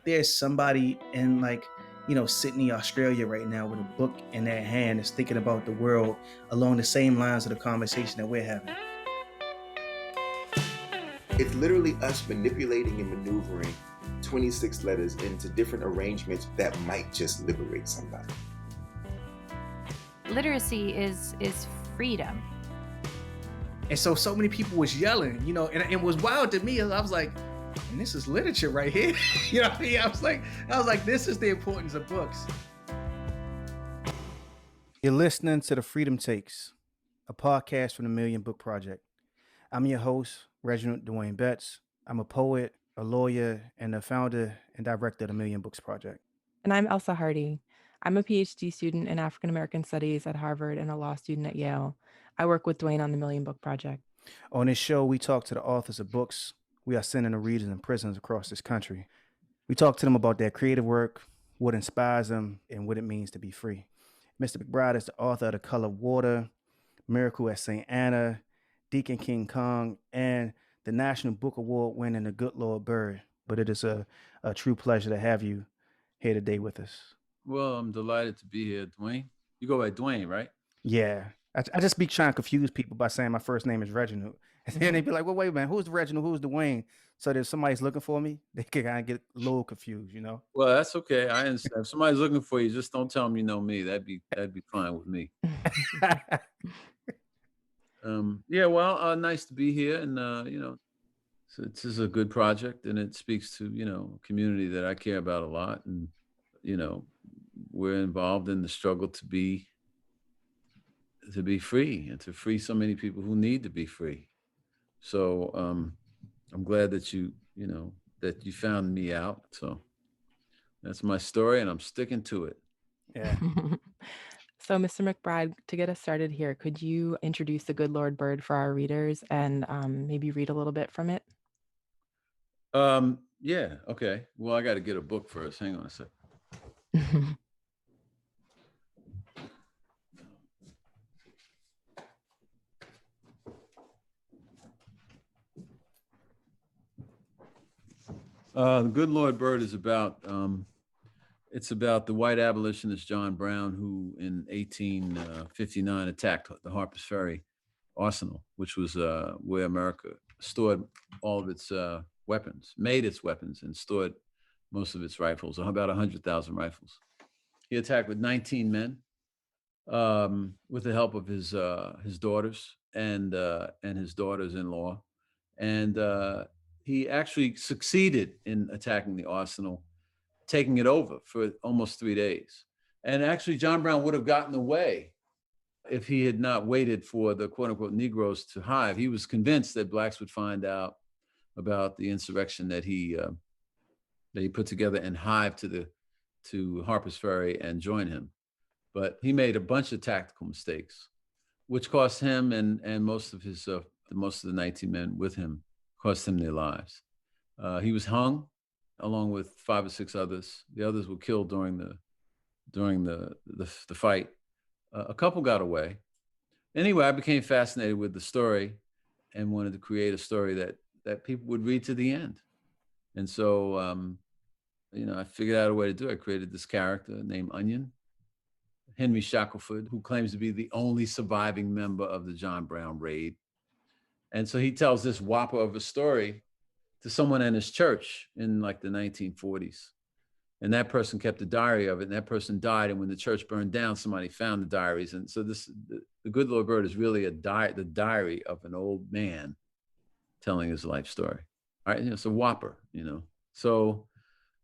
there's somebody in Sydney, Australia right now with a book in their hand that's thinking about the world along the same lines of the conversation that we're having. It's literally us manipulating and maneuvering 26 letters into different arrangements that might just liberate somebody. Literacy is freedom. And so many people was yelling, and it was wild to me. I was like, and this is literature right here. You know what I mean? I was like, this is the importance of books. You're listening to The Freedom Takes, a podcast from the Million Book Project. I'm your host, Reginald Dwayne Betts. I'm a poet, a lawyer, and the founder and director of the Million Books Project. And I'm Elsa Hardy. I'm a PhD student in African American Studies at Harvard and a law student at Yale. I work with Dwayne on the Million Book Project. On this show, we talk to the authors of books we are sending to readers in prisons across this country. We talk to them about their creative work, what inspires them, and what it means to be free. Mr. McBride is the author of The Color of Water, Miracle at St. Anna, Deacon King Kong, and the National Book Award winning The Good Lord Bird. But it is a true pleasure to have you here today with us. Well, I'm delighted to be here, Dwayne. You go by Dwayne, right? Yeah. I just be trying to confuse people by saying my first name is Reginald. And then they be like, well, wait a minute, who's Reginald? Who's Dwayne? So that if somebody's looking for me, they can kind of get a little confused, Well, that's okay. I understand. If somebody's looking for you, just don't tell them you know me. That'd be fine with me. Nice to be here. And, so this is a good project, and it speaks to, a community that I care about a lot. And, we're involved in the struggle to be free and to free so many people who need to be free. So I'm glad that you found me out. So that's my story, and I'm sticking to it. Yeah. So, Mr. McBride, to get us started here, could you introduce the Good Lord Bird for our readers and maybe read a little bit from it? Yeah. Okay. Well, I got to get a book first. Hang on a sec. The Good Lord Bird is about it's about the white abolitionist John Brown, who in 1859 attacked the Harper's Ferry arsenal, which was where America stored all of its weapons, made its weapons, and stored most of its rifles, about 100,000 rifles. He attacked with 19 men, with the help of his daughters and his daughters-in-law, and he actually succeeded in attacking the arsenal, taking it over for almost 3 days. And actually, John Brown would have gotten away if he had not waited for the quote unquote Negroes to hive. He was convinced that blacks would find out about the insurrection that he put together and hive to Harper's Ferry and join him. But he made a bunch of tactical mistakes, which cost him and most of the 19 men with him, cost him their lives. He was hung along with 5 or 6 others. The others were killed during the fight. A couple got away. Anyway, I became fascinated with the story and wanted to create a story that people would read to the end. And so, I figured out a way to do it. I created this character named Onion, Henry Shackelford, who claims to be the only surviving member of the John Brown raid. And so he tells this whopper of a story to someone in his church in like the 1940s. And that person kept a diary of it, and that person died. And when the church burned down, somebody found the diaries. And so the Good Lord Bird is really the diary of an old man telling his life story. All right, it's a whopper, So,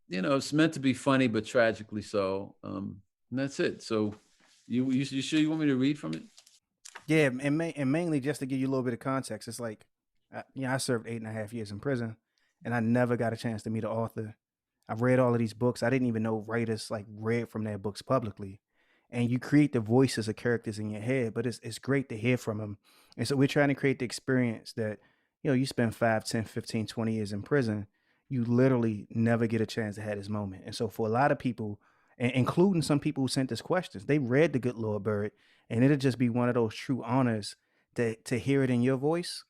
it's meant to be funny, but tragically so. And that's it. So you sure you want me to read from it? Yeah, and mainly just to give you a little bit of context, it's like, I served 8.5 years in prison, and I never got a chance to meet an author. I've read all of these books. I didn't even know writers read from their books publicly. And you create the voices of characters in your head, but it's great to hear from them. And so we're trying to create the experience that, you spend 5, 10, 15, 20 years in prison, you literally never get a chance to have this moment. And so for a lot of people, including some people who sent us questions, they read The Good Lord Bird, and it'll just be one of those true honors to hear it in your voice.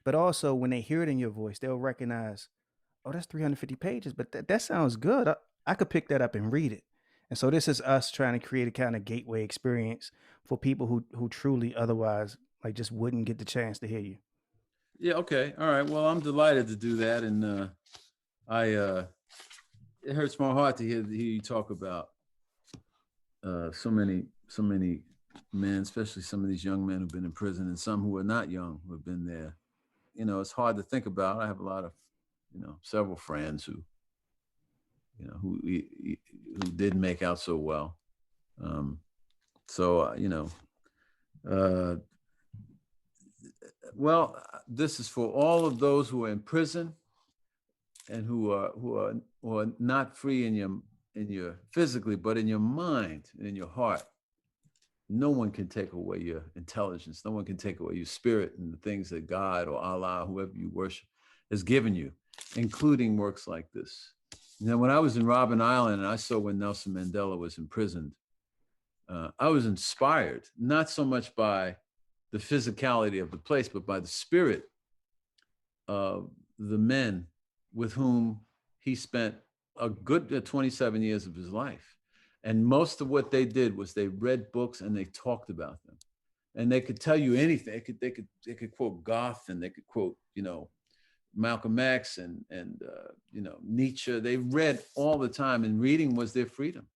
But also when they hear it in your voice, they'll recognize oh, that's 350 pages, but that sounds good. I could pick that up and read it. And so this is us trying to create a kind of gateway experience for people who truly otherwise like just wouldn't get the chance to hear you. Yeah. Okay. All right. Well, I'm delighted to do that, and it hurts my heart to hear you talk about so many men, especially some of these young men who've been in prison, and some who are not young who have been there. You know, it's hard to think about. I have a lot of, several friends who, who didn't make out so well. So uh, well, this is for all of those who are in prison and who are not free in your physically, but in your mind and in your heart. No one can take away your intelligence. No one can take away your spirit and the things that God or Allah, whoever you worship, has given you, including works like this. Now, when I was in Robben Island and I saw when Nelson Mandela was imprisoned, I was inspired, not so much by the physicality of the place, but by the spirit of the men with whom he spent a good 27 years of his life. And most of what they did was they read books and they talked about them. And they could tell you anything. They could quote Goethe, and they could quote, Malcolm X and Nietzsche. They read all the time, and reading was their freedom.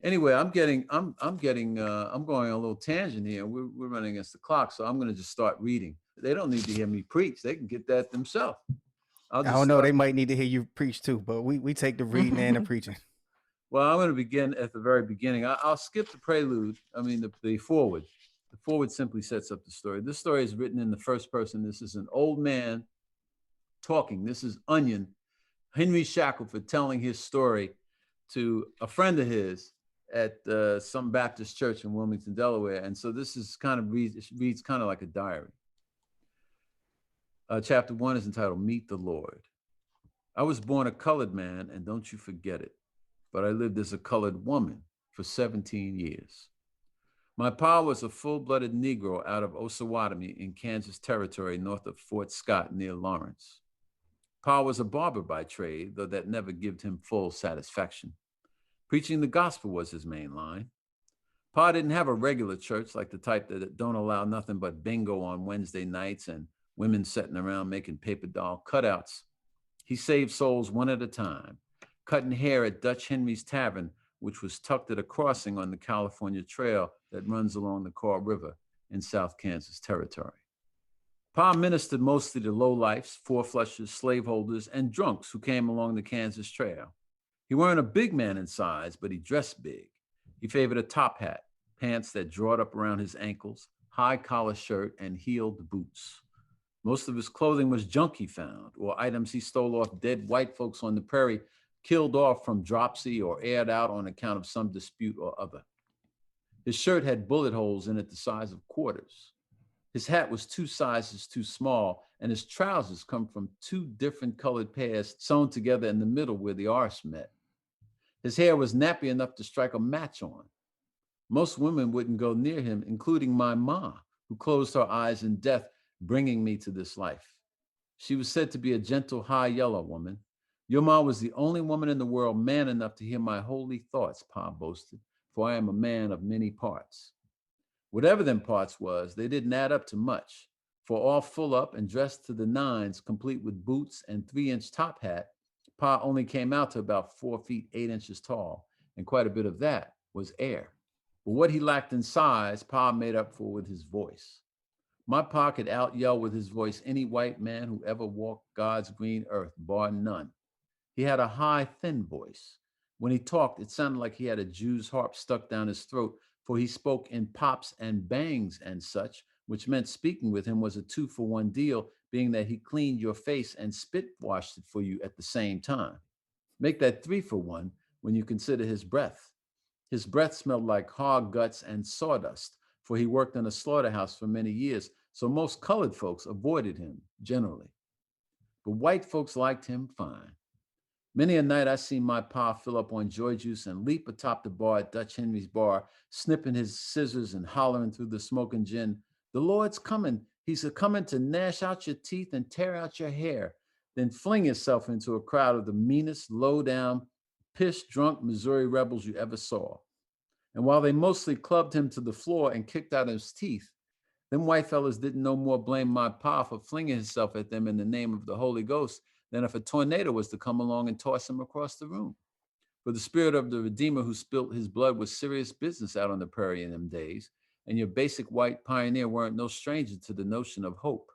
Anyway, I'm going a little tangent here. We're running against the clock, so I'm going to just start reading. They don't need to hear me preach. They can get that themselves. I don't know. They might need to hear you preach too, but we take the reading and the preaching. Well, I'm going to begin at the very beginning. I'll skip the prelude. I mean, the forward. The forward simply sets up the story. This story is written in the first person. This is an old man talking. This is Onion, Henry Shackelford, telling his story to a friend of his at some Baptist church in Wilmington, Delaware. And so this is reads kind of like a diary. Chapter 1 is entitled Meet the Lord. I was born a colored man, and don't you forget it. But I lived as a colored woman for 17 years. My pa was a full-blooded Negro out of Osawatomie in Kansas Territory, north of Fort Scott near Lawrence. Pa was a barber by trade, though that never gave him full satisfaction. Preaching the gospel was his main line. Pa didn't have a regular church like the type that don't allow nothing but bingo on Wednesday nights and women sitting around making paper doll cutouts. He saved souls one at a time, cutting hair at Dutch Henry's Tavern, which was tucked at a crossing on the California Trail that runs along the Kaw River in South Kansas Territory. Pa ministered mostly to lowlifes, four-flushers, slaveholders, and drunks who came along the Kansas Trail. He weren't a big man in size, but he dressed big. He favored a top hat, pants that drawed up around his ankles, high collar shirt, and heeled boots. Most of his clothing was junk he found, or items he stole off dead white folks on the prairie, killed off from dropsy or aired out on account of some dispute or other. His shirt had bullet holes in it the size of quarters. His hat was 2 sizes too small, and his trousers come from 2 different colored pairs sewn together in the middle where the arse met. His hair was nappy enough to strike a match on. Most women wouldn't go near him, including my ma, who closed her eyes in death, bringing me to this life. She was said to be a gentle, high yellow woman. Your ma was the only woman in the world man enough to hear my holy thoughts, Pa boasted, for I am a man of many parts. Whatever them parts was, they didn't add up to much, for all full up and dressed to the nines, complete with boots and 3-inch top hat, Pa only came out to about 4 feet 8 inches tall, and quite a bit of that was air. But what he lacked in size, Pa made up for with his voice. My Pa could out-yell with his voice any white man who ever walked God's green earth, bar none. He had a high, thin voice. When he talked, it sounded like he had a Jew's harp stuck down his throat, for he spoke in pops and bangs and such, which meant speaking with him was a 2-for-1 deal, being that he cleaned your face and spit-washed it for you at the same time. Make that 3-for-1 when you consider his breath. His breath smelled like hog guts and sawdust, for he worked in a slaughterhouse for many years, so most colored folks avoided him generally. But white folks liked him fine. Many a night I seen my Pa fill up on joy juice and leap atop the bar at Dutch Henry's bar, snipping his scissors and hollering through the smoking gin, "The Lord's coming. He's a-coming to gnash out your teeth and tear out your hair. then fling himself into a crowd of the meanest, low-down, piss-drunk Missouri rebels you ever saw. And while they mostly clubbed him to the floor and kicked out his teeth, them white fellas didn't no more blame my pa for flinging himself at them in the name of the Holy Ghost than if a tornado was to come along and toss him across the room. For the spirit of the Redeemer who spilt his blood was serious business out on the prairie in them days, and your basic white pioneer weren't no stranger to the notion of hope.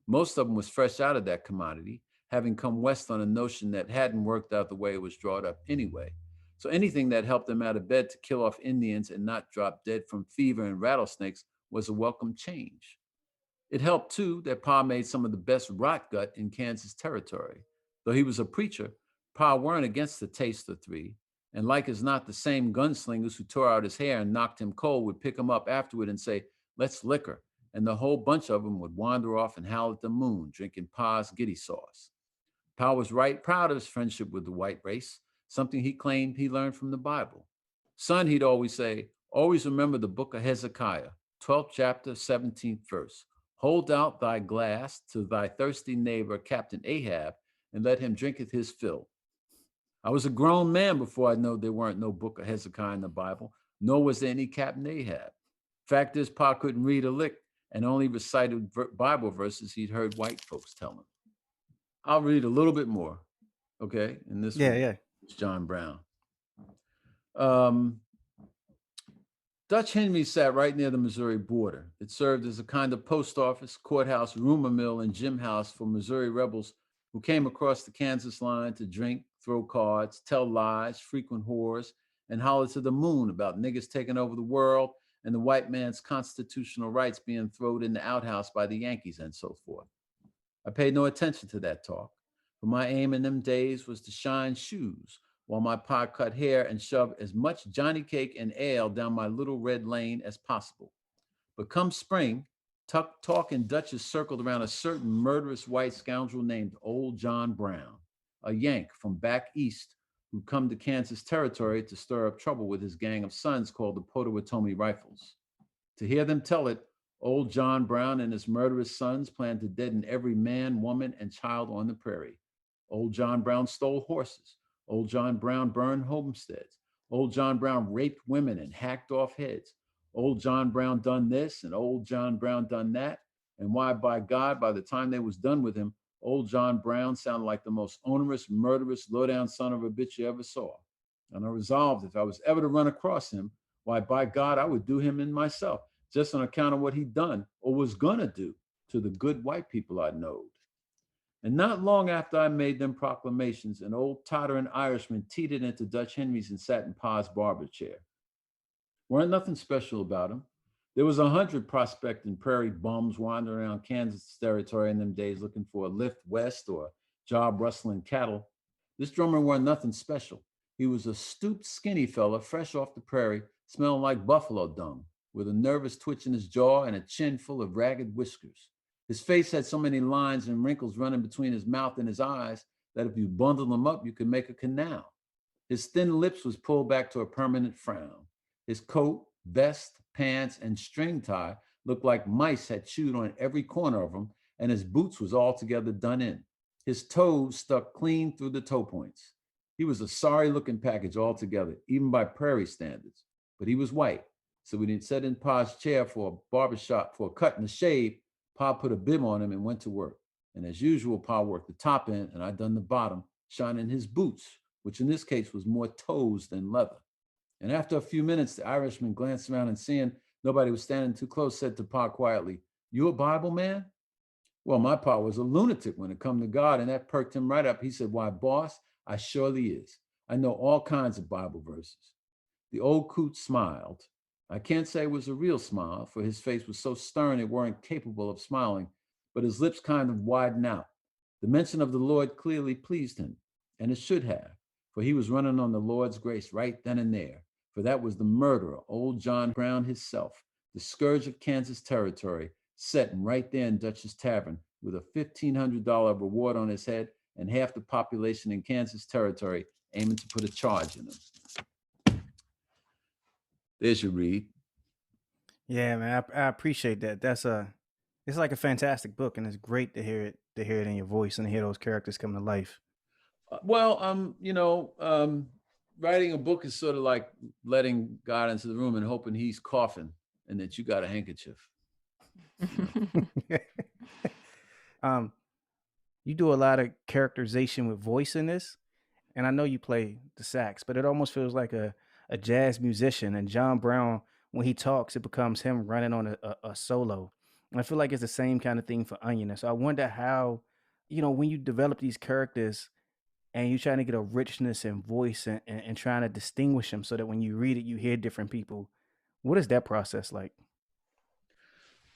Most of them was fresh out of that commodity, having come west on a notion that hadn't worked out the way it was drawn up anyway. So anything that helped them out of bed to kill off Indians and not drop dead from fever and rattlesnakes was a welcome change. It helped, too, that Pa made some of the best rot gut in Kansas territory. Though he was a preacher, Pa weren't against the taste of three, and like as not, the same gunslingers who tore out his hair and knocked him cold would pick him up afterward and say, "Let's liquor," and the whole bunch of them would wander off and howl at the moon, drinking Pa's giddy sauce. Pa was right proud of his friendship with the white race, something he claimed he learned from the Bible. Son, he'd always say, always remember the book of Hezekiah, 12th chapter, 17th verse. Hold out thy glass to thy thirsty neighbor, Captain Ahab, and let him drinketh his fill. I was a grown man before I know there weren't no book of Hezekiah in the Bible, nor was there any Captain Ahab. Fact is, Pa couldn't read a lick and only recited Bible verses he'd heard white folks tell him. I'll read a little bit more, okay? And this Yeah, one yeah. is John Brown. Dutch Henry sat right near the Missouri border. It served as a kind of post office, courthouse, rumor mill, and gym house for Missouri rebels who came across the Kansas line to drink, throw cards, tell lies, frequent whores, and holler to the moon about niggas taking over the world and the white man's constitutional rights being thrown in the outhouse by the Yankees and so forth. I paid no attention to that talk, but my aim in them days was to shine shoes while my pa cut hair and shoved as much Johnny cake and ale down my little red lane as possible. But come spring, talk and Dutchess circled around a certain murderous white scoundrel named Old John Brown, a Yank from back east who'd come to Kansas territory to stir up trouble with his gang of sons called the Potawatomi Rifles. To hear them tell it, Old John Brown and his murderous sons planned to deaden every man, woman, and child on the prairie. Old John Brown stole horses. Old John Brown burned homesteads. Old John Brown raped women and hacked off heads. Old John Brown done this and Old John Brown done that. And why, by God, by the time they was done with him, Old John Brown sounded like the most onerous, murderous, low-down son of a bitch you ever saw. And I resolved if I was ever to run across him, why, by God, I would do him in myself, just on account of what he'd done or was gonna do to the good white people I knowed. And not long after I made them proclamations, an old tottering Irishman teetered into Dutch Henry's and sat in Pa's barber chair. Weren't nothing special about him. There was 100 prospecting prairie bums wandering around Kansas territory in them days looking for a lift west or job rustling cattle. This drummer weren't nothing special. He was a stooped, skinny fella, fresh off the prairie, smelling like buffalo dung, with a nervous twitch in his jaw and a chin full of ragged whiskers. His face had so many lines and wrinkles running between his mouth and his eyes that if you bundled them up, you could make a canal. His thin lips was pulled back to a permanent frown. His coat, vest, pants, and string tie looked like mice had chewed on every corner of them, and his boots was altogether done in. His toes stuck clean through the toe points. He was a sorry-looking package altogether, even by prairie standards. But he was white, so when he sat in Pa's chair for a barbershop for a cut and a shave, Pa put a bib on him and went to work. And as usual, Pa worked the top end and I done the bottom, shining his boots, which in this case was more toes than leather. And after a few minutes, the Irishman glanced around and seeing nobody was standing too close, said to Pa quietly, "You a Bible man?" Well, my Pa was a lunatic when it come to God, and that perked him right up. He said, "Why, boss, I surely is. I know all kinds of Bible verses." The old coot smiled. I can't say it was a real smile, for his face was so stern it weren't capable of smiling, but his lips kind of widened out. The mention of the Lord clearly pleased him, and it should have, for he was running on the Lord's grace right then and there, for that was the murderer, Old John Brown himself, the scourge of Kansas territory, sitting right there in Dutch's Tavern with a $1,500 reward on his head and half the population in Kansas territory aiming to put a charge in him. There's your read. Yeah, man, I appreciate that. It's like a fantastic book, and it's great to hear it in your voice and to hear those characters come to life. Writing a book is sort of like letting God into the room and hoping he's coughing and that you got a handkerchief. um, you do a lot of characterization with voice in this, and I know you play the sax, but it almost feels like a jazz musician. And John Brown, when he talks, it becomes him running on a solo. And I feel like it's the same kind of thing for Onion. And so I wonder how, when you develop these characters and you're trying to get a richness in voice and trying to distinguish them so that when you read it, you hear different people. What is that process like?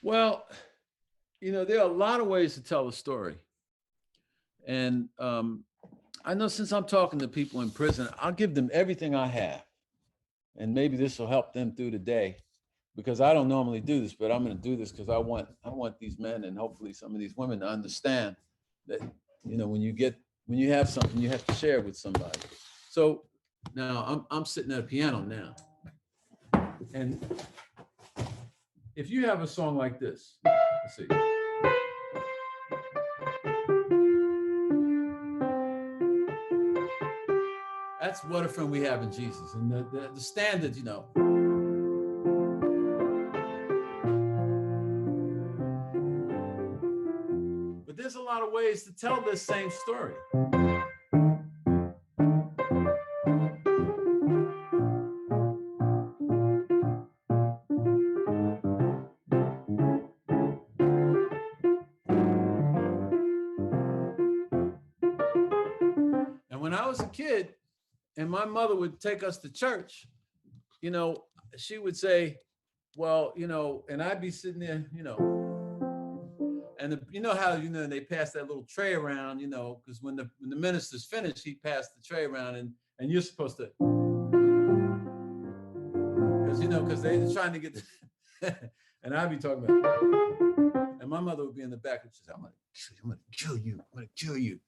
Well, there are a lot of ways to tell a story. And I know since I'm talking to people in prison, I'll give them everything I have. And maybe this will help them through the day, because I don't normally do this, but I'm going to do this because I want these men and hopefully some of these women to understand that, when you have something, you have to share it with somebody. So now I'm sitting at a piano now. And if you have a song like this, let's see. That's What a Friend We Have in Jesus. And the standard, But there's a lot of ways to tell this same story. And when I was a kid, and my mother would take us to church, she would say, well, and I'd be sitting there, and how they pass that little tray around, because when the minister's finished, he passed the tray around, and you're supposed to, because they're trying to get, and I'd be talking about, and my mother would be in the back, and she'd say, I'm gonna kill you.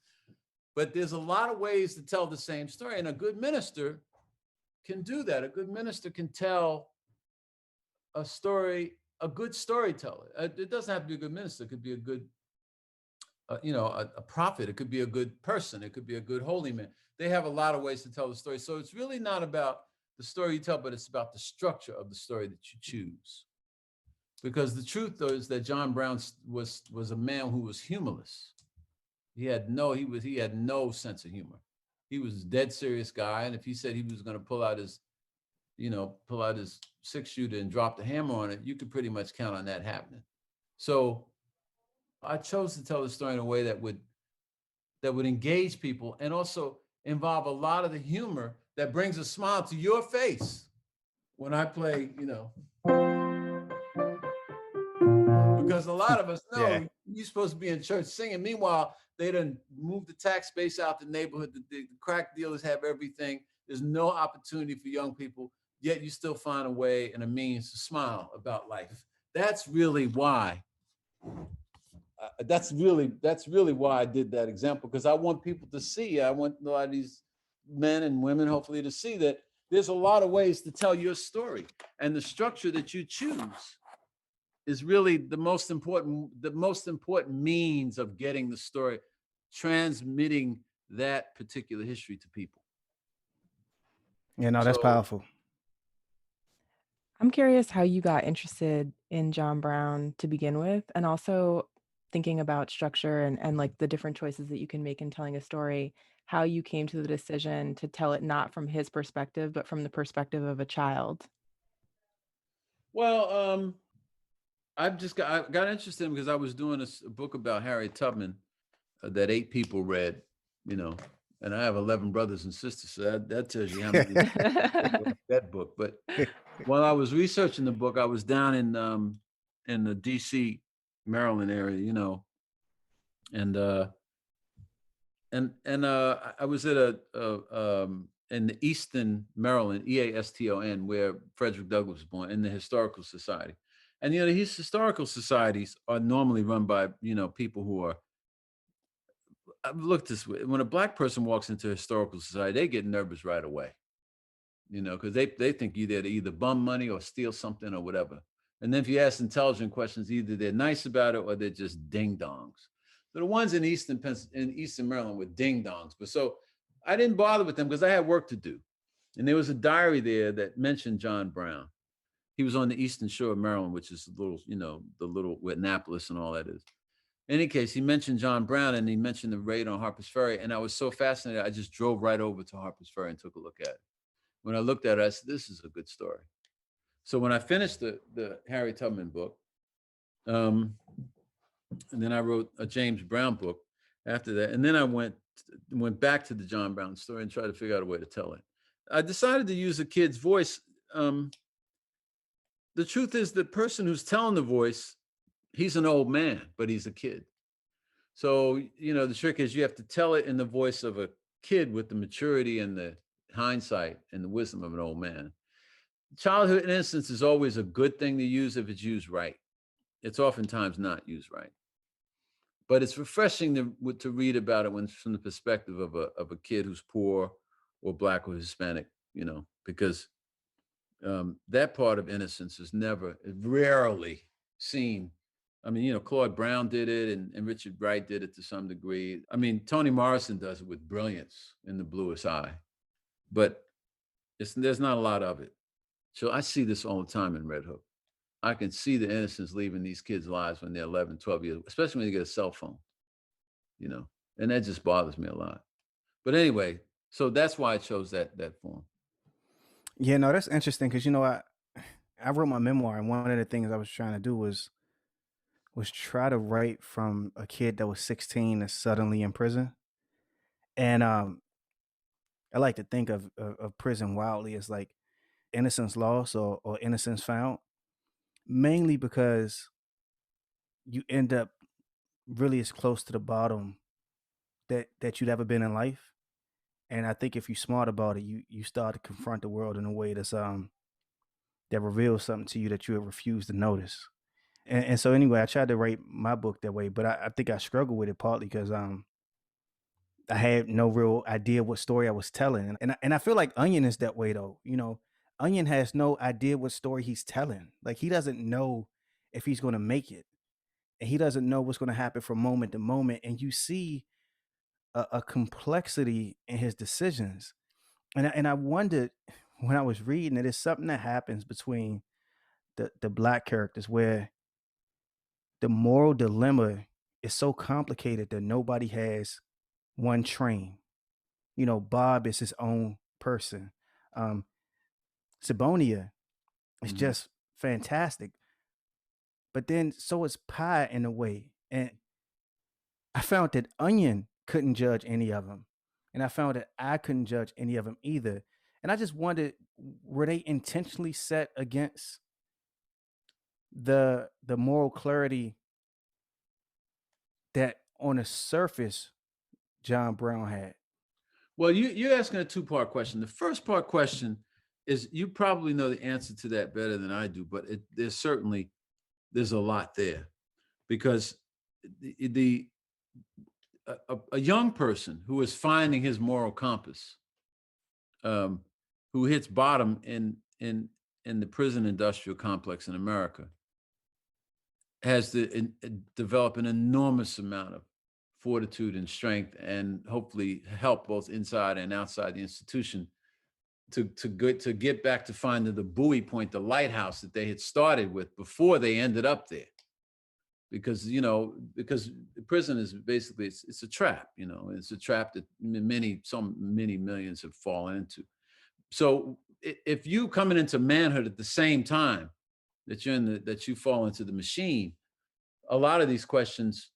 But there's a lot of ways to tell the same story, and a good minister can do that. A good minister can tell a story, a good storyteller. It doesn't have to be a good minister. It could be a good, a prophet. It could be a good person. It could be a good holy man. They have a lot of ways to tell the story. So it's really not about the story you tell, but it's about the structure of the story that you choose. Because the truth, though, is that John Brown was a man who was humorless. He had no sense of humor. He was a dead serious guy. And if he said he was going to pull out his 6-shooter and drop the hammer on it, you could pretty much count on that happening. So I chose to tell the story in a way that would engage people and also involve a lot of the humor that brings a smile to your face when I play, because a lot of us know you're supposed to be in church singing. Meanwhile, they done moved the tax base out the neighborhood. The crack dealers have everything. There's no opportunity for young people, yet you still find a way and a means to smile about life. That's really why. That's really why I did that example, because I want people to see. I want a lot of these men and women, hopefully, to see that there's a lot of ways to tell your story, and the structure that you choose is really the most important means of getting the story, transmitting that particular history to people. Yeah, no, that's powerful. I'm curious how you got interested in John Brown to begin with, and also thinking about structure and like the different choices that you can make in telling a story, how you came to the decision to tell it not from his perspective, but from the perspective of a child. Well, I got interested in him because I was doing a book about Harriet Tubman that 8 people read, and I have 11 brothers and sisters, so that tells you how many that book. But while I was researching the book, I was down in the DC, Maryland area, and I was at in the Easton, Maryland, Easton, where Frederick Douglass was born, in the Historical Society. And, these historical societies are normally run by, people who are, look this way, when a Black person walks into a historical society, they get nervous right away, because they think you're there to either bum money or steal something or whatever. And then if you ask intelligent questions, either they're nice about it or they're just ding dongs. So the ones in Eastern Maryland were ding dongs. But so I didn't bother with them because I had work to do. And there was a diary there that mentioned John Brown. He was on the Eastern Shore of Maryland, which is a little, the little where Annapolis and all that is. In any case, he mentioned John Brown and he mentioned the raid on Harper's Ferry. And I was so fascinated, I just drove right over to Harper's Ferry and took a look at it. When I looked at it, I said, this is a good story. So when I finished the Harry Tubman book, and then I wrote a James Brown book after that. And then I went back to the John Brown story and tried to figure out a way to tell it. I decided to use a kid's voice. The truth is, the person who's telling the voice, he's an old man, but he's a kid. So, the trick is you have to tell it in the voice of a kid with the maturity and the hindsight and the wisdom of an old man. Childhood innocence is always a good thing to use if it's used right. It's oftentimes not used right. But it's refreshing to read about it from the perspective of a kid who's poor or Black or Hispanic, because that part of innocence is rarely seen. I mean, Claude Brown did it and Richard Wright did it to some degree. I mean, Toni Morrison does it with brilliance in The Bluest Eye, but there's not a lot of it. So I see this all the time in Red Hook. I can see the innocence leaving these kids' lives when they're 11, 12 years, especially when they get a cell phone, and that just bothers me a lot. But anyway, so that's why I chose that form. Yeah, no, that's interesting because I wrote my memoir, and one of the things I was trying to do was try to write from a kid that was 16 that's suddenly in prison, and I like to think of prison wildly as like innocence lost or innocence found, mainly because you end up really as close to the bottom that you'd ever been in life. And I think if you're smart about it, you start to confront the world in a way that reveals something to you that you have refused to notice. And so anyway, I tried to write my book that way, but I think I struggled with it partly because I had no real idea what story I was telling. And I feel like Onion is that way though. Onion has no idea what story he's telling. Like he doesn't know if he's gonna make it. And he doesn't know what's gonna happen from moment to moment. And you see a complexity in his decisions. And I wondered when I was reading it, it's something that happens between the Black characters where the moral dilemma is so complicated that nobody has one train. Bob is his own person. Sabonia is just fantastic. But then so is Pie in a way. And I found that Onion couldn't judge any of them. And I found that I couldn't judge any of them either. And I just wondered, were they intentionally set against the moral clarity that on the surface John Brown had? Well, you're asking a two-part question. The first part question is, you probably know the answer to that better than I do, but there's a lot there, because a young person who is finding his moral compass, who hits bottom in the prison industrial complex in America, has to develop an enormous amount of fortitude and strength, and hopefully help both inside and outside the institution to get back to finding the buoy point, the lighthouse that they had started with before they ended up there. Because prison is basically, it's a trap, it's a trap that many millions have fallen into. So if you coming into manhood at the same time that you fall into the machine, a lot of these questions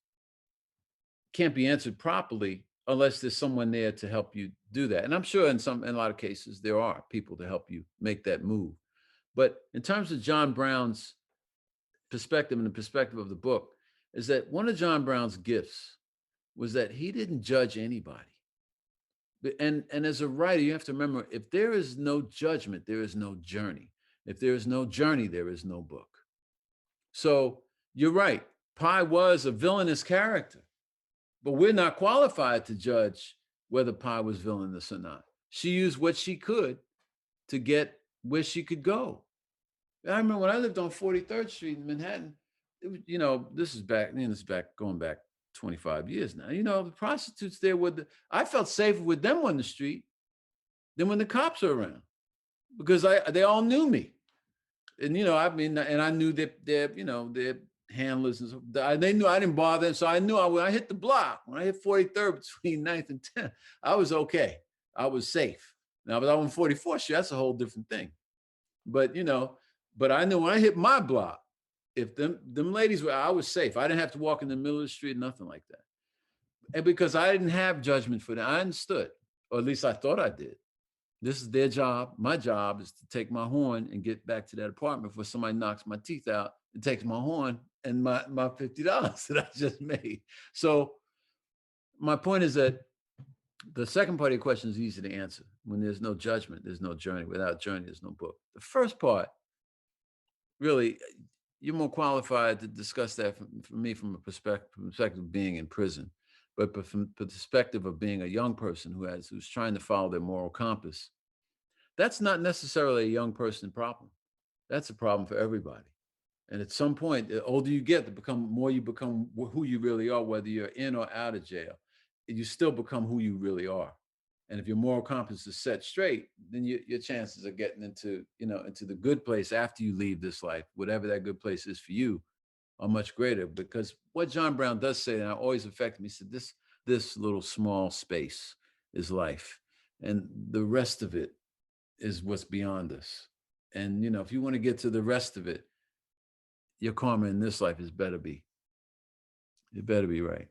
can't be answered properly unless there's someone there to help you do that. And I'm sure in a lot of cases there are people to help you make that move. But in terms of John Brown's perspective and the perspective of the book, is that one of John Brown's gifts was that he didn't judge anybody. And as a writer, you have to remember, if there is no judgment, there is no journey. If there is no journey, there is no book. So you're right. Pie was a villainous character, but we're not qualified to judge whether Pie was villainous or not. She used what she could to get where she could go. I remember when I lived on 43rd Street in Manhattan, it was, this is back, going back 25 years now. The prostitutes there I felt safer with them on the street than when the cops are around, because they all knew me. And, and I knew that their handlers and stuff. They knew I didn't bother them. So I knew when I hit the block, when I hit 43rd between 9th and 10th, I was okay. I was safe. Now, but I was on 44th Street, that's a whole different thing. But, but I knew when I hit my block, if them ladies I was safe. I didn't have to walk in the middle of the street, nothing like that. And because I didn't have judgment for them, I understood, or at least I thought I did. This is their job. My job is to take my horn and get back to that apartment before somebody knocks my teeth out and takes my horn and my $50 that I just made. So my point is that the second part of your question is easy to answer. When there's no judgment, there's no journey. Without journey, there's no book. The first part, really, you're more qualified to discuss that for me from a perspective of being in prison. But from the perspective of being a young person who's trying to follow their moral compass, that's not necessarily a young person problem. That's a problem for everybody. And at some point, the older you get, the more you become who you really are, whether you're in or out of jail, you still become who you really are. And if your moral compass is set straight, then your chances of getting into the good place after you leave this life, whatever that good place is for you, are much greater. Because what John Brown does say, and I always affected me, he said, this little small space is life, and the rest of it is what's beyond us. And if you want to get to the rest of it, your karma in this life it better be right.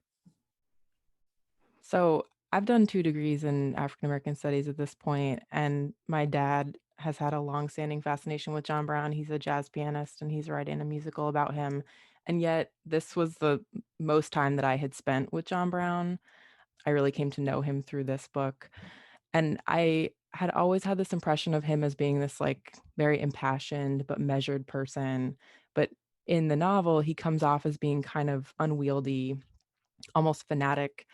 So I've done 2 degrees in African American studies at this point, and my dad has had a long-standing fascination with John Brown. He's a jazz pianist, and he's writing a musical about him. And yet, this was the most time that I had spent with John Brown. I really came to know him through this book. And I had always had this impression of him as being this like very impassioned but measured person. But in the novel, he comes off as being kind of unwieldy, almost fanatic.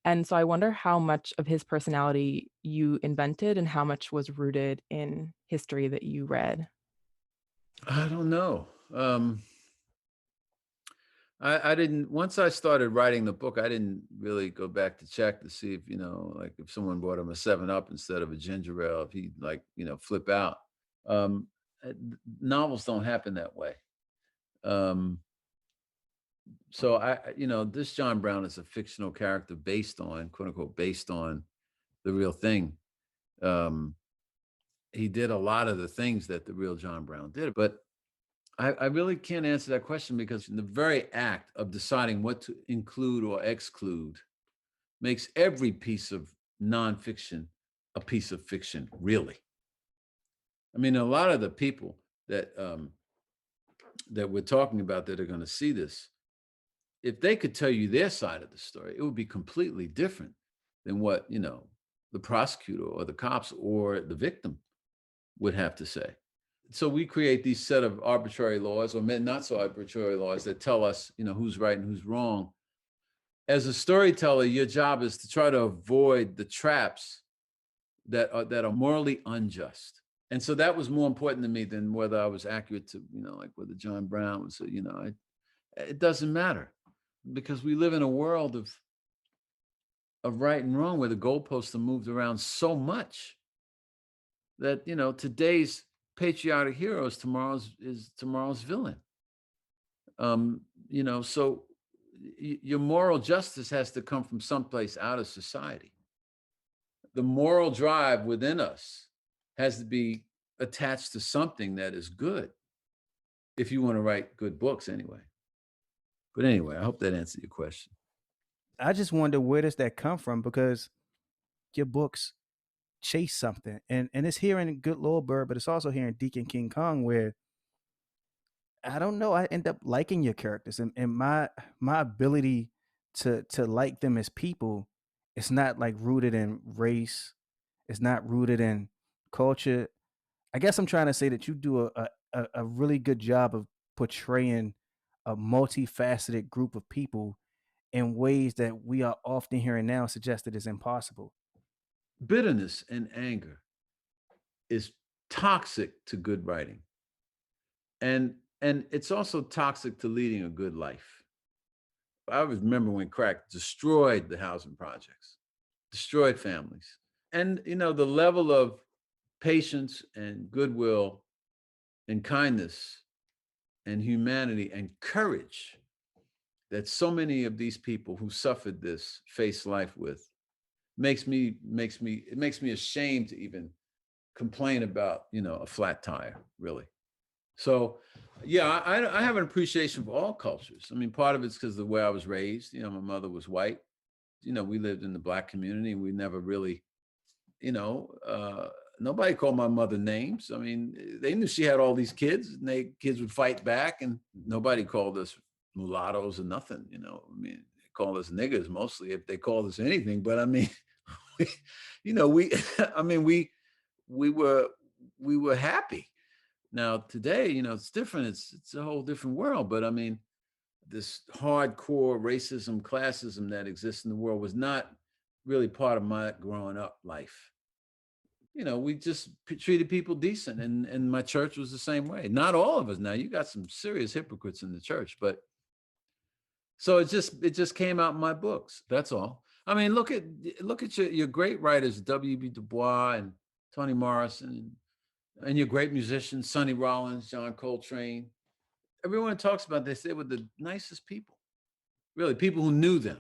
And so I wonder how much of his personality you invented and how much was rooted in history that you read. I don't know. I didn't, once I started writing the book, I didn't really go back to check to see if, like if someone brought him a 7-Up instead of a ginger ale, if he'd flip out. Novels don't happen that way. So this John Brown is a fictional character based on, quote unquote, based on the real thing. He did a lot of the things that the real John Brown did, but I really can't answer that question, because in the very act of deciding what to include or exclude makes every piece of nonfiction a piece of fiction, really. I mean, a lot of the people that we're talking about that are going to see this, if they could tell you their side of the story, it would be completely different than what, the prosecutor or the cops or the victim would have to say. So we create these set of arbitrary laws, or not so arbitrary laws, that tell us, who's right and who's wrong. As a storyteller, your job is to try to avoid the traps that are morally unjust. And so that was more important to me than whether I was accurate to, like whether John Brown was, it doesn't matter, because we live in a world of right and wrong where the goalposts are moved around so much that, today's patriotic hero is tomorrow's villain. So your moral justice has to come from someplace out of society. The moral drive within us has to be attached to something that is good, if you want to write good books anyway. But anyway, I hope that answered your question. I just wonder, where does that come from? Because your books chase something, and it's here in Good Lord Bird, but it's also here in Deacon King Kong, where I don't know, I end up liking your characters, and my ability to like them as people, it's not like rooted in race, it's not rooted in culture. I guess I'm trying to say that you do a really good job of portraying a multifaceted group of people in ways that we are often hearing now suggested is impossible. Bitterness and anger is toxic to good writing. And it's also toxic to leading a good life. I remember when crack destroyed the housing projects, destroyed families. And the level of patience and goodwill and kindness and humanity and courage that so many of these people who suffered this face life with it makes me ashamed to even complain about a flat tire, really. So yeah, I have an appreciation for all cultures. I mean, part of it's because of the way I was raised. My mother was white. We lived in the Black community. We never really, nobody called my mother names. I mean, they knew she had all these kids, and kids would fight back, and nobody called us mulattoes or nothing. I mean, they called us niggers mostly, if they called us anything. But I mean, we, I mean, we were happy. Now today, it's different. It's a whole different world. But I mean, this hardcore racism, classism that exists in the world was not really part of my growing up life. We just treated people decent, and my church was the same way. Not all of us. Now you got some serious hypocrites in the church, but so it just came out in my books. That's all. I mean, look at your great writers, W.B. Du Bois and Toni Morrison, and your great musicians, Sonny Rollins, John Coltrane. Everyone talks about this. They were the nicest people, really, people who knew them.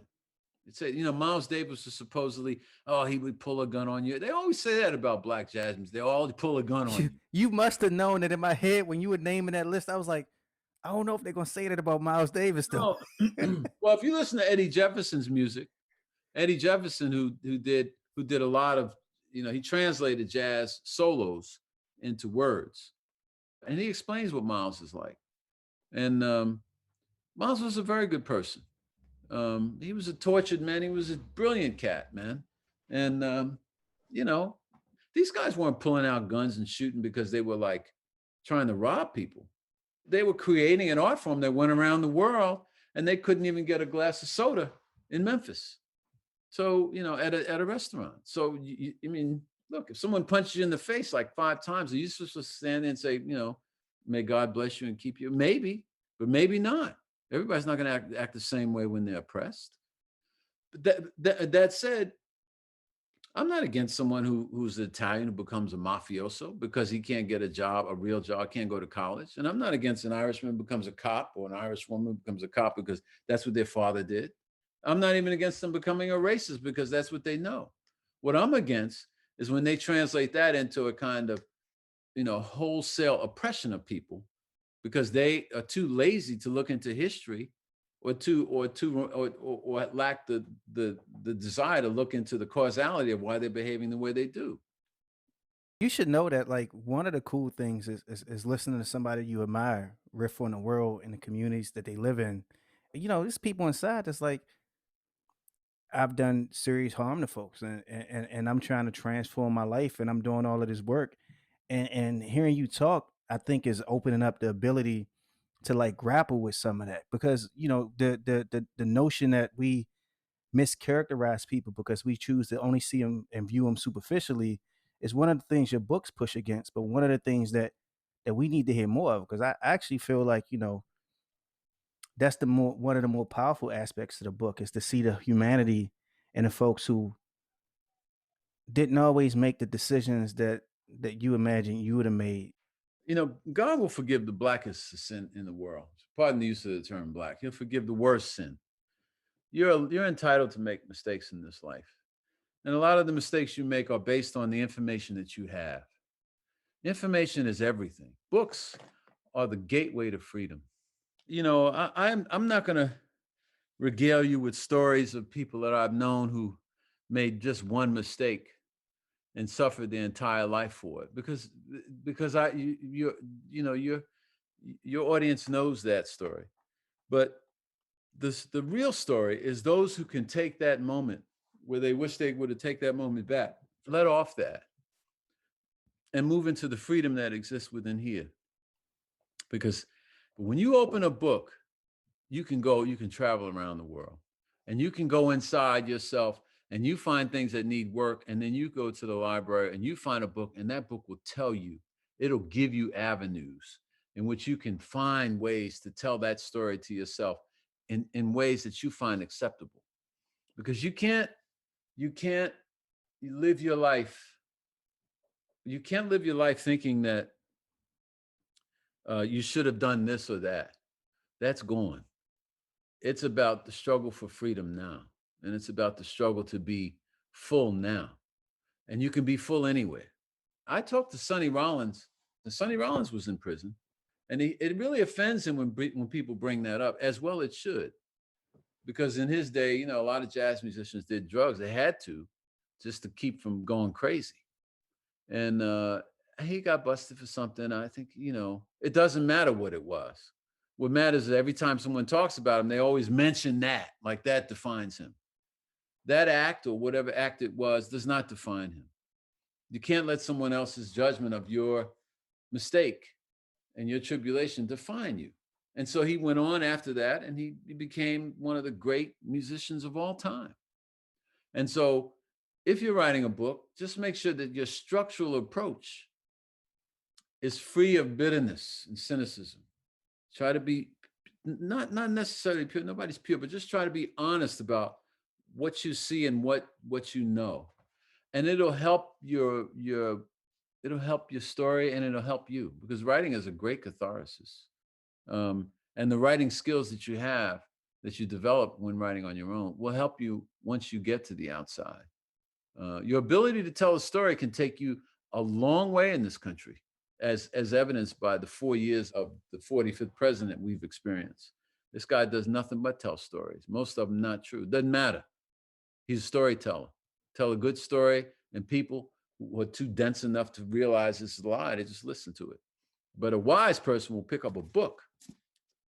It said, Miles Davis was supposedly, oh, he would pull a gun on you. They always say that about black jazzmen. They all pull a gun on you. You must have known that in my head when you were naming that list. I was like, I don't know if they're gonna say that about Miles Davis though. Well, if you listen to Eddie Jefferson's music, Eddie Jefferson, who did a lot of, he translated jazz solos into words, and he explains what Miles is like. And Miles was a very good person. He was a tortured man. He was a brilliant cat, man. And these guys weren't pulling out guns and shooting because they were like trying to rob people. They were creating an art form that went around the world, and they couldn't even get a glass of soda in Memphis. So, at a restaurant. So, I mean, look, if someone punches you in the face like 5 times, are you supposed to stand there and say, may God bless you and keep you? Maybe, but maybe not. Everybody's not going to act the same way when they're oppressed. But that said, I'm not against someone who's Italian who becomes a mafioso because he can't get a real job, can't go to college. And I'm not against an Irishman who becomes a cop or an Irish woman who becomes a cop because that's what their father did. I'm not even against them becoming a racist because that's what they know. What I'm against is when they translate that into a kind of, wholesale oppression of people because they are too lazy to look into history or lack the desire to look into the causality of why they're behaving the way they do. You should know that like one of the cool things is listening to somebody you admire riff on the world and the communities that they live in. There's people inside that's like, I've done serious harm to folks, and I'm trying to transform my life, and I'm doing all of this work, and hearing you talk, I think is opening up the ability to like grapple with some of that because the notion that we mischaracterize people because we choose to only see them and view them superficially is one of the things your books push against, but one of the things that we need to hear more of because I actually feel like that's one of the more powerful aspects of the book is to see the humanity in the folks who didn't always make the decisions that you imagine you would have made. God will forgive the blackest sin in the world. Pardon the use of the term black. He'll forgive the worst sin. You're entitled to make mistakes in this life. And a lot of the mistakes you make are based on the information that you have. Information is everything. Books are the gateway to freedom. I'm not going to regale you with stories of people that I've known who made just one mistake and suffered their entire life for it because your audience knows that story. But the real story is those who can take that moment where they wish they would have taken that moment back, let off that, and move into the freedom that exists within here. Because when you open a book, you can travel around the world and you can go inside yourself and you find things that need work. And then you go to the library and you find a book and that book will tell you, it'll give you avenues in which you can find ways to tell that story to yourself in ways that you find acceptable. Because you can't live your life. You can't live your life thinking that you should have done this or that. That's gone. It's about the struggle for freedom now. And it's about the struggle to be full now. And you can be full anywhere. I talked to Sonny Rollins, and Sonny Rollins was in prison. And it really offends him when people bring that up, as well it should. Because in his day, a lot of jazz musicians did drugs. They had to, just to keep from going crazy. And he got busted for something. I think, it doesn't matter what it was. What matters is every time someone talks about him, they always mention that, like that defines him. That act or whatever act it was does not define him. You can't let someone else's judgment of your mistake and your tribulation define you. And so he went on after that, and he became one of the great musicians of all time. And so if you're writing a book, just make sure that your structural approach is free of bitterness and cynicism. Try to be not necessarily pure, nobody's pure, but just try to be honest about what you see and what you know. And it'll help it'll help your story, and it'll help you, because writing is a great catharsis. And the writing skills that you have, that you develop when writing on your own, will help you once you get to the outside. Your ability to tell a story can take you a long way in this country, as evidenced by the 4 years of the 45th president we've experienced. This guy does nothing but tell stories. Most of them not true. Doesn't matter. He's a storyteller. Tell a good story, and people who are too dense enough to realize it's a lie, they just listen to it. But a wise person will pick up a book,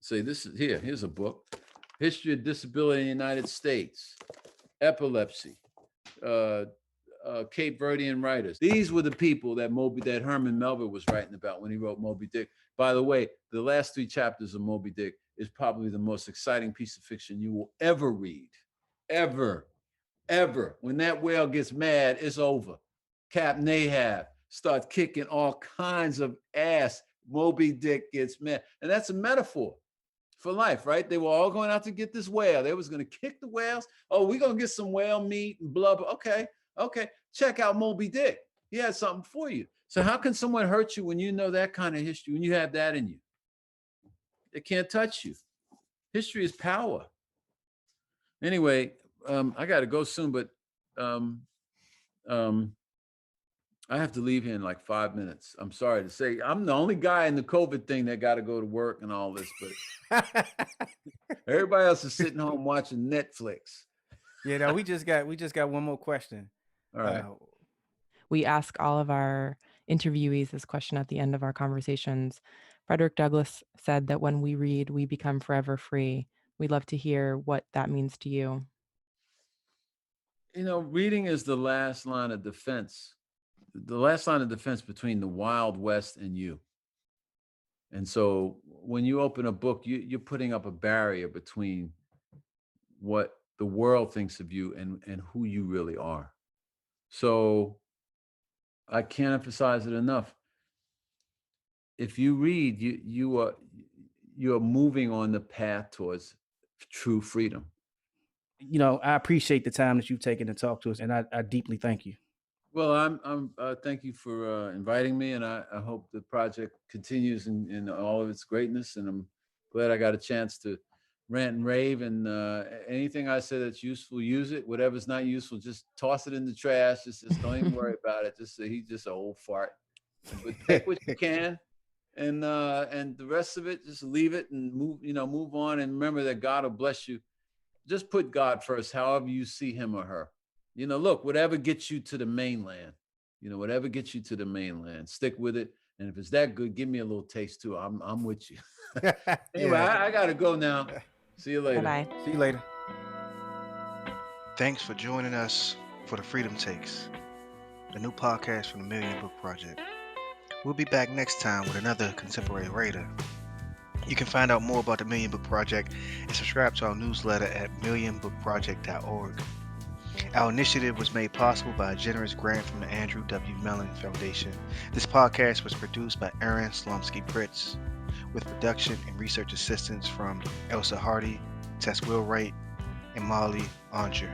say, here's a book, History of Disability in the United States, Epilepsy, Cape Verdean writers. These were the people that Herman Melville was writing about when he wrote Moby Dick. By the way, the last 3 chapters of Moby Dick is probably the most exciting piece of fiction you will ever read. Ever. When that whale gets mad, it's over. Captain Ahab starts kicking all kinds of ass. Moby Dick gets mad. And that's a metaphor for life, right? They were all going out to get this whale. They was going to kick the whales. Oh, we're going to get some whale meat and blubber. Okay. Check out Moby Dick. He had something for you. So how can someone hurt you when you know that kind of history, when you have that in you? It can't touch you. History is power. Anyway, I got to go soon, but I have to leave here in like 5 minutes. I'm sorry to say, I'm the only guy in the COVID thing that got to go to work and all this, but everybody else is sitting home watching Netflix. Yeah, no, we just got one more question. All right. We ask all of our interviewees this question at the end of our conversations. Frederick Douglass said that when we read, we become forever free. We'd love to hear what that means to you. Reading is the last line of defense. The last line of defense between the Wild West and you. And so when you open a book, you're putting up a barrier between what the world thinks of you and who you really are. So I can't emphasize it enough. If you read, you are moving on the path towards true freedom. I appreciate the time that you've taken to talk to us, and I deeply thank you. Well, I'm thank you for inviting me, and I hope the project continues in all of its greatness. And I'm glad I got a chance to rant and rave. And anything I say that's useful, use it. Whatever's not useful, just toss it in the trash. Just don't even worry about it. Just say he's just an old fart. But take what you can, and the rest of it, just leave it and move on. And remember that God will bless you. Just put God first, however you see him or her. Look, whatever gets you to the mainland, stick with it. And if it's that good, give me a little taste too. I'm with you. Anyway, I got to go now. See you later. Bye-bye. See you later. Thanks for joining us for the Freedom Takes, a new podcast from the Million Book Project. We'll be back next time with another contemporary writer. You can find out more about the Million Book Project and subscribe to our newsletter at millionbookproject.org. Our initiative was made possible by a generous grant from the Andrew W. Mellon Foundation. This podcast was produced by Aaron Slomsky-Pritz, with production and research assistance from Elsa Hardy, Tess Wheelwright, and Molly Onger.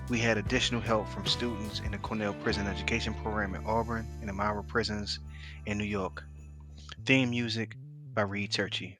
We had additional help from students in the Cornell Prison Education Program at Auburn and Amara Prisons in New York. Theme music by Reed Turchie.